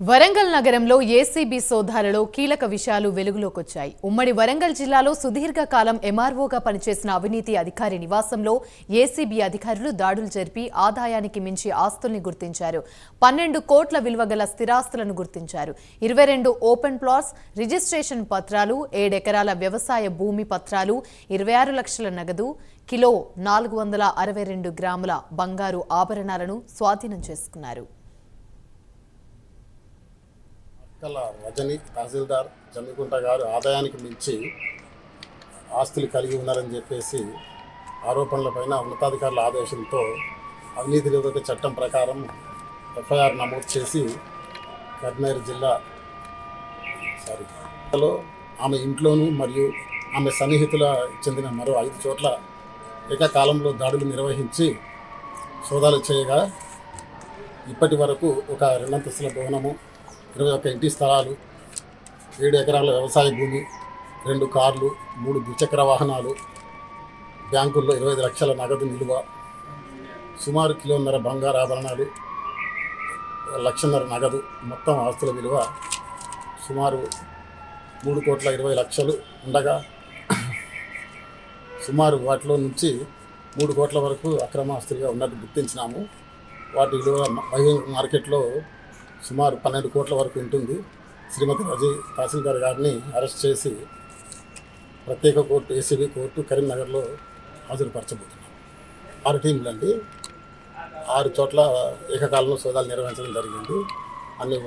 వరంగల్ నగరంలో ఏసీబీ సోదాలలో కీలక విషయాలు వెలుగులోకొచ్చాయి. ఉమ్మడి వరంగల్ జిల్లాలో సుదీర్ఘకాలం ఎంఆర్ఓగా పనిచేసిన అవినీతి అధికారి నివాసంలో ఏసీబీ అధికారులు దాడులు జరిపి ఆదాయానికి మించి ఆస్తుల్ని గుర్తించారు. 12 కోట్ల విలువ గల స్థిరాస్తులను గుర్తించారు. 22 ఓపెన్ ప్లాట్స్, రిజిస్ట్రేషన్ పత్రాలు, 7 ఎకరాల వ్యవసాయ భూమి పత్రాలు, 26 లక్షల నగదు, కిలో 462 గ్రాముల బంగారు ఆభరణాలను స్వాధీనం చేసుకున్నారు. రజని తహసీల్దార్ జమ్మికుంట గారు ఆదాయానికి మించి ఆస్తులు కలిగి ఉన్నారని చెప్పేసి ఆరోపణలపైన ఉన్నతాధికారుల ఆదేశంతో అవినీతి నిరోధక చట్టం ప్రకారం ఎఫ్ఐఆర్ నమోదు చేసి కరీంనగర్ జిల్లాలో ఆమె ఇంట్లోనూ మరియు ఆమె సన్నిహితుల చెందిన మరో 5 చోట్ల ఏకకాలంలో దాడులు నిర్వహించి సోదాలు చేయగా ఇప్పటి వరకు ఒక 2 అంతస్తుల భవనము, 21 ఇంటి స్థలాలు, 7 ఎకరాల వ్యవసాయ భూమి, 2 కార్లు, 3 ద్విచక్ర వాహనాలు, బ్యాంకుల్లో 25 లక్షల నగదు నిలువ, సుమారు కిలోన్నర బంగారు ఆభరణాలు, 1.5 లక్షల నగదు, మొత్తం ఆస్తుల విలువ సుమారు 3,20,00,000 ఉండగా సుమారు వాటిలో నుంచి 3 కోట్ల వరకు అక్రమ ఆస్తులుగా ఉన్నట్టు గుర్తించినాము. వాటి విలువ మార్కెట్లో సుమారు 12 కోట్ల వరకు ఉంటుంది. శ్రీమతి రజీ తహసీల్దార్ గారిని అరెస్ట్ చేసి ప్రత్యేక కోర్టు ఏసీబీ కోర్టు కరీంనగర్లో హాజరుపరచబోతున్నాం. 6 టీంలు అండి, 6 చోట్ల ఏకకాలంలో సోదాలు నిర్వహించడం జరిగింది. అన్ని